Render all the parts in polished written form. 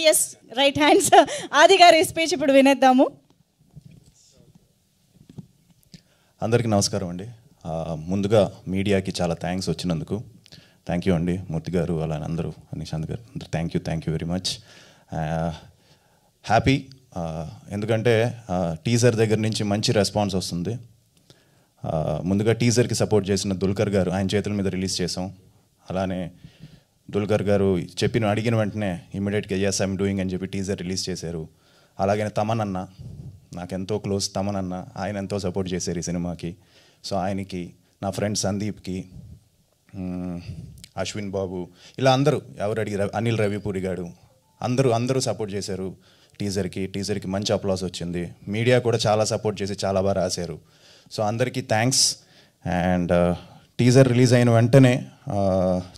Yes, right hands. ఆది గారి speech ఇప్పుడు వినేద్దాము. అందరికీ నమస్కారం అండి. ముందుగా మీడియాకి చాలా థ్యాంక్స్ వచ్చినందుకు. థ్యాంక్ యూ అండి, మూర్తి గారు అలా అందరూ, నిశాంత్ గారు అందరూ thank you very much. Happy, ఎందుకంటే టీజర్ దగ్గర నుంచి మంచి రెస్పాన్స్ వస్తుంది. ముందుగా టీజర్కి సపోర్ట్ చేసిన దుల్కర్ గారు, ఆయన చేతుల మీద రిలీజ్ చేసాం. అలానే దుల్కర్ గారు అడిగిన వెంటనే ఇమ్మీడియట్గా ఎస్ ఐఎమ్ డూయింగ్ అని చెప్పి టీజర్ రిలీజ్ చేశారు. అలాగే తమన్ అన్న, నాకు ఎంతో క్లోజ్ తమన్ అన్న, ఆయన ఎంతో సపోర్ట్ చేశారు ఈ సినిమాకి. సో ఆయనకి, నా ఫ్రెండ్ సందీప్కి, అశ్విన్ బాబు, ఇలా అందరూ ఎవరు అడిగి, అనిల్ రవిపూరి గారు, అందరూ సపోర్ట్ చేశారు టీజర్కి మంచి అప్లాస్ వచ్చింది. మీడియా కూడా చాలా సపోర్ట్ చేసి చాలా బాగా రాశారు. సో అందరికీ థ్యాంక్స్. అండ్ టీజర్ రిలీజ్ అయిన వెంటనే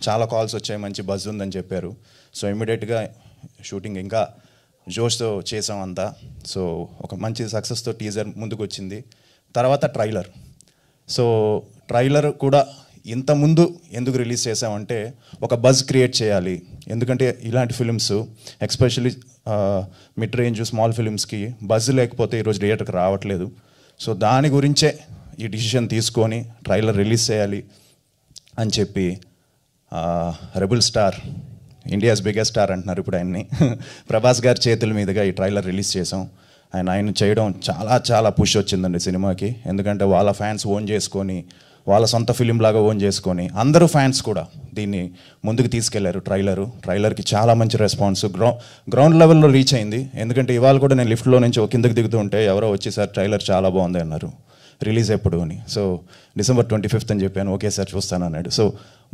చాలా కాల్స్ వచ్చాయి, మంచి బజ్ ఉందని చెప్పారు. సో ఇమ్మీడియట్గా షూటింగ్ ఇంకా జోష్తో చేసాం అంతా. సో ఒక మంచి సక్సెస్తో టీజర్ ముందుకు వచ్చింది. తర్వాత ట్రైలర్. సో ట్రైలర్ కూడా ఇంతకుముందు ఎందుకు రిలీజ్ చేసామంటే ఒక బజ్ క్రియేట్ చేయాలి. ఎందుకంటే ఇలాంటి films especially mid range small ఫిలిమ్స్కి బజ్ లేకపోతే ఈరోజు థియేటర్కి రావట్లేదు. సో దాని గురించే ఈ డిసిషన్ తీసుకొని ట్రైలర్ రిలీజ్ చేయాలి అని చెప్పి rebel star, India's biggest star అంటున్నారు ఇప్పుడు ఆయన్ని, ప్రభాస్ గారి చేతుల మీదుగా ఈ ట్రైలర్ రిలీజ్ చేసాం. ఆయన చేయడం చాలా పుష్ వచ్చిందండి సినిమాకి. ఎందుకంటే వాళ్ళ ఫ్యాన్స్ ఓన్ చేసుకొని, వాళ్ళ సొంత ఫిలిం లాగా ఓన్ చేసుకొని, అందరూ ఫ్యాన్స్ కూడా దీన్ని ముందుకు తీసుకెళ్లారు. ట్రైలర్కి చాలా మంచి రెస్పాన్స్ గ్రౌండ్ లెవెల్లో రీచ్ అయింది. ఎందుకంటే ఇవాళ కూడా నేను లిఫ్ట్లో నుంచి కిందకి దిగుతూ ఉంటే ఎవరో వచ్చి సార్ ట్రైలర్ చాలా బాగుంది అన్నారు, రిలీజ్ ఎప్పుడు అని. సో December 25th అని చెప్పాను, ఓకే సార్ చూస్తాను అన్నాడు. సో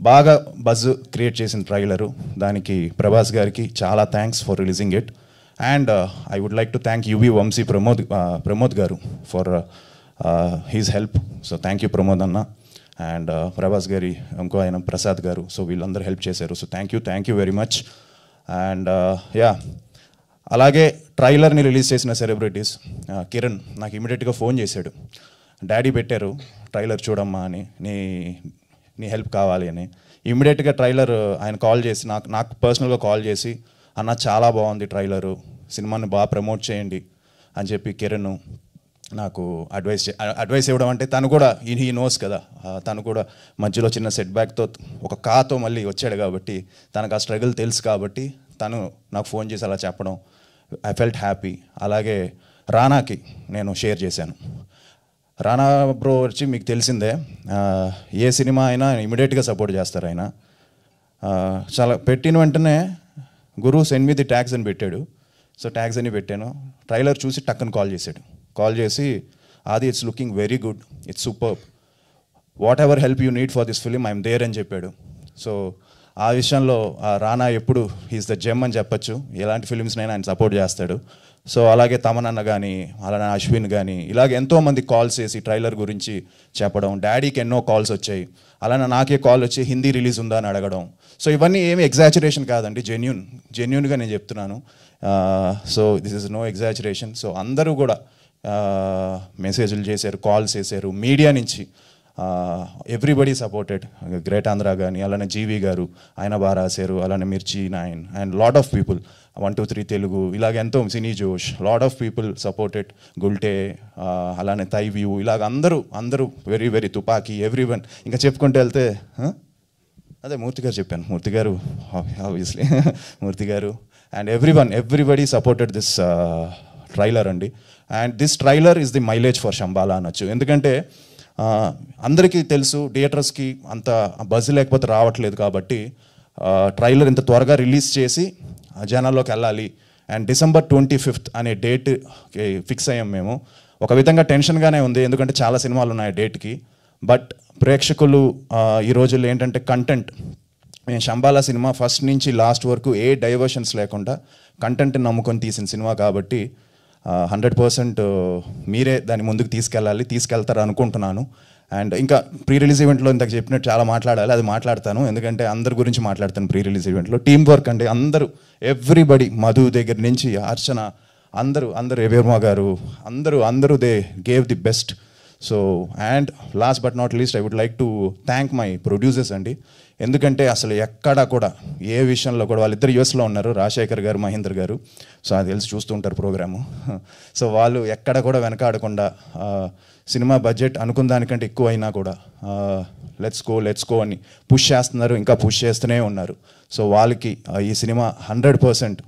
బాగా బజ్ క్రియేట్ చేసిన ట్రైలరు, దానికి ప్రభాస్ గారికి చాలా thanks for releasing it. And I would like to thank UV Vamsi Pramod garu for his help. So thank you Pramod అన్న. అండ్ ప్రభాస్ గారి ఇంకో ఆయన ప్రసాద్ గారు, సో వీళ్ళందరూ హెల్ప్ చేశారు. So thank you very much. And అలాగే ట్రైలర్ని రిలీజ్ చేసిన సెలబ్రిటీస్, కిరణ్ నాకు ఇమీడియట్గా ఫోన్ చేశాడు, డాడీ పెట్టారు ట్రైలర్ చూడమ్మా అని, నీ హెల్ప్ కావాలి అని. ఇమీడియట్గా ట్రైలర్ ఆయన కాల్ చేసి నాకు పర్సనల్గా కాల్ చేసి, అన్న చాలా బాగుంది ట్రైలరు, సినిమాని బాగా ప్రమోట్ చేయండి అని చెప్పి కిరణ్ నాకు అడ్వైస్ ఇవ్వడం. అంటే తను కూడా హీ నోస్ కదా, తను కూడా మధ్యలో చిన్న సెట్ బ్యాక్తో ఒక కాతో మళ్ళీ వచ్చాడు కాబట్టి తనకు ఆ స్ట్రగుల్ తెలుసు కాబట్టి తను నాకు ఫోన్ చేసి అలా చెప్పడం, ఐ ఫెల్ట్ హ్యాపీ. అలాగే రానాకి నేను షేర్ చేశాను. రానా బ్రో వచ్చి మీకు తెలిసిందే, ఏ సినిమా అయినా ఇమీడియట్గా సపోర్ట్ చేస్తారు ఆయన. చాలా పెట్టిన వెంటనే గురు సెండ్ మీ ది ట్యాగ్స్ అని పెట్టాడు. సో ట్యాగ్స్ అని పెట్టాను. ట్రైలర్ చూసి టక్కని కాల్ చేసి ఆది it's looking very good, it's super, whatever help you need for this film I'm there అని చెప్పాడు. సో ఆ విషయంలో రానా ఎప్పుడు హీస్ ద జెమ్ అని చెప్పచ్చు. ఎలాంటి ఫిలిమ్స్నైనా ఆయన సపోర్ట్ చేస్తాడు. సో అలాగే తమనన్న కానీ, అలానే అశ్విన్ కానీ, ఇలాగే ఎంతోమంది కాల్స్ చేసి ట్రైలర్ గురించి చెప్పడం. డాడీకి ఎన్నో కాల్స్ వచ్చాయి, అలానే నాకే కాల్ వచ్చి హిందీ రిలీజ్ ఉందా అని అడగడం. సో ఇవన్నీ ఏమి ఎగ్జాజరేషన్ కాదండి, జెన్యూన్గా నేను చెప్తున్నాను. So this is no exaggeration. So అందరూ కూడా మెసేజ్లు చేశారు, కాల్స్ చేశారు, మీడియా నుంచి ఎవ్రీబడి సపోర్టెడ్. గ్రేట్ ఆంధ్ర కానీ, అలానే జీవి గారు ఆయన బాగా రాశారు, అలానే మిర్చి 9 and lot of people, 123 Telugu, ఇలాగ ఎంతో సినీ జోష్, lot of people supported. Gulte, అలానే థై వ్యూ, ఇలాగ అందరూ వెరీ తుపాకీ, ఎవ్రీవన్. ఇంకా చెప్పుకుంటూ వెళ్తే అదే మూర్తి గారు చెప్పాను, మూర్తి గారు obviously Murthy garu and everybody supported this trailer అండి. And this trailer is the mileage for Shambhala అనొచ్చు. ఎందుకంటే అందరికీ తెలుసు థియేటర్స్కి అంత బజ్ లేకపోతే రావట్లేదు కాబట్టి ట్రైలర్ ఇంత త్వరగా రిలీజ్ చేసి జనాల్లోకి వెళ్ళాలి. అండ్ December 25th అనే డేట్ ఫిక్స్ అయ్యాం మేము. ఒక విధంగా టెన్షన్గానే ఉంది, ఎందుకంటే చాలా సినిమాలు ఉన్నాయి డేట్కి. బట్ ప్రేక్షకులు ఈ రోజుల్లో ఏంటంటే కంటెంట్, నేను శంబాలా సినిమా ఫస్ట్ నుంచి లాస్ట్ వరకు ఏ డైవర్షన్స్ లేకుండా కంటెంట్ని నమ్ముకొని తీసిన సినిమా కాబట్టి 100% మీరే దాన్ని ముందుకు తీసుకెళ్తారు అనుకుంటున్నాను. అండ్ ఇంకా ప్రీ రిలీజ్ ఈవెంట్లో ఇంతకు చెప్పినట్టు చాలా మాట్లాడాలి, అది మాట్లాడతాను. ఎందుకంటే అందరి గురించి మాట్లాడతాను ప్రీ రిలీజ్ ఈవెంట్లో. టీమ్ వర్క్ అంటే అందరూ, ఎవ్రీబడి, మధు దగ్గర నుంచి అర్చన, అందరూ ఎవేర్మా గారు, అందరూ they gave the best. So and last but not least I would like to thank my producers అండి. ఎందుకంటే అసలు ఎక్కడా కూడా ఏ విషయంలో కూడా వాళ్ళిద్దరు యూఎస్లో ఉన్నారు, రాజశేఖర్ గారు, మహేందర్ గారు. సో అది తెలిసి చూస్తూ ఉంటారు ప్రోగ్రాము. సో వాళ్ళు ఎక్కడ కూడా వెనకాడకుండా సినిమా బడ్జెట్ అనుకున్న దానికంటే ఎక్కువ అయినా కూడా లెట్స్ గో అని పుష్ చేస్తున్నారు, ఇంకా పుష్ చేస్తూనే ఉన్నారు. సో వాళ్ళకి ఈ సినిమా 100%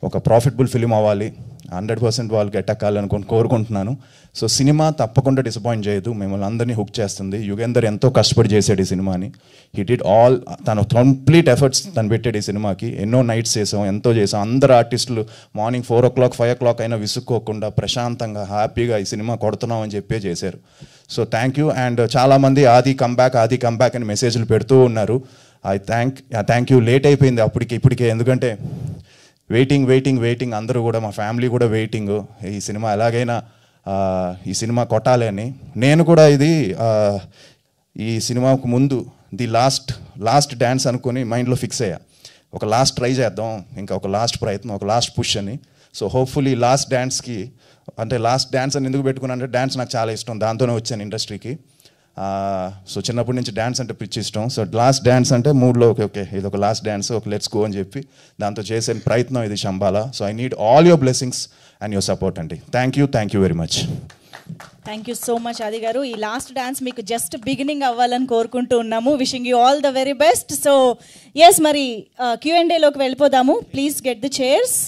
ఒక ప్రాఫిటబుల్ ఫిలిం అవ్వాలి, 100% వాళ్ళకి ఎట్టక్కాలని కోరుకుంటున్నాను. సో సినిమా తప్పకుండా డిసప్పాయింట్ చేయదు, మిమ్మల్ని అందరినీ హుక్ చేస్తుంది. యుగేందర్ ఎంతో కష్టపడి చేశాడు ఈ సినిమాని. హీ డిడ్ ఆల్, తను కంప్లీట్ ఎఫర్ట్స్ తను పెట్టాడు ఈ సినిమాకి. ఎన్నో నైట్స్ చేసాం, ఎంతో చేసాం. అందరు ఆర్టిస్టులు మార్నింగ్ 4 o'clock 5 o'clock అయినా విసుక్కోకుండా ప్రశాంతంగా హ్యాపీగా ఈ సినిమా కొడుతున్నాం అని చెప్పే చేశారు. So thank you. అండ్ చాలామంది ఆది కంబ్యాక్ అని మెసేజ్లు పెడుతూ ఉన్నారు. Thank you. లేట్ అయిపోయింది ఇప్పటికే, ఎందుకంటే వెయిటింగ్ అందరూ కూడా, మా ఫ్యామిలీ కూడా వెయిటింగ్. ఈ సినిమా ఎలాగైనా ఈ సినిమా కొట్టాలి అని. నేను కూడా ఈ సినిమాకు ముందు లాస్ట్ డ్యాన్స్ అనుకుని మైండ్లో ఫిక్స్ అయ్యా. ఒక లాస్ట్ ట్రై చేద్దాం, ఇంకా ఒక లాస్ట్ ప్రయత్నం, ఒక లాస్ట్ పుష్ అని. సో హోప్ఫుల్లీ లాస్ట్ డ్యాన్స్ అని ఎందుకు పెట్టుకున్నానంటే డ్యాన్స్ నాకు చాలా ఇష్టం, దాంతోనే వచ్చాను ఇండస్ట్రీకి. సో చిన్నప్పటి నుంచి డ్యాన్స్ అంటే పిచ్చి ఇష్టం. సో లాస్ట్ డ్యాన్స్ అంటే మూడ్లో ఓకే ఇది ఒక లాస్ట్ డ్యాన్స్, ఒక లెట్స్ గో అని చెప్పి దాంతో చేసే ప్రయత్నం ఇది Shambhala. So I need all your blessings and your support అండి. Thank you very much. Thank you so much Aadi garu. ఈ లాస్ట్ డాన్స్ మీకు జస్ట్ బిగినింగ్ అవ్వాలని కోరుకుంటూ ఉన్నాము. Wishing you all the very best. So yes, మరి Q&Aలోకి వెళ్ళిపోదాము. Please get the chairs.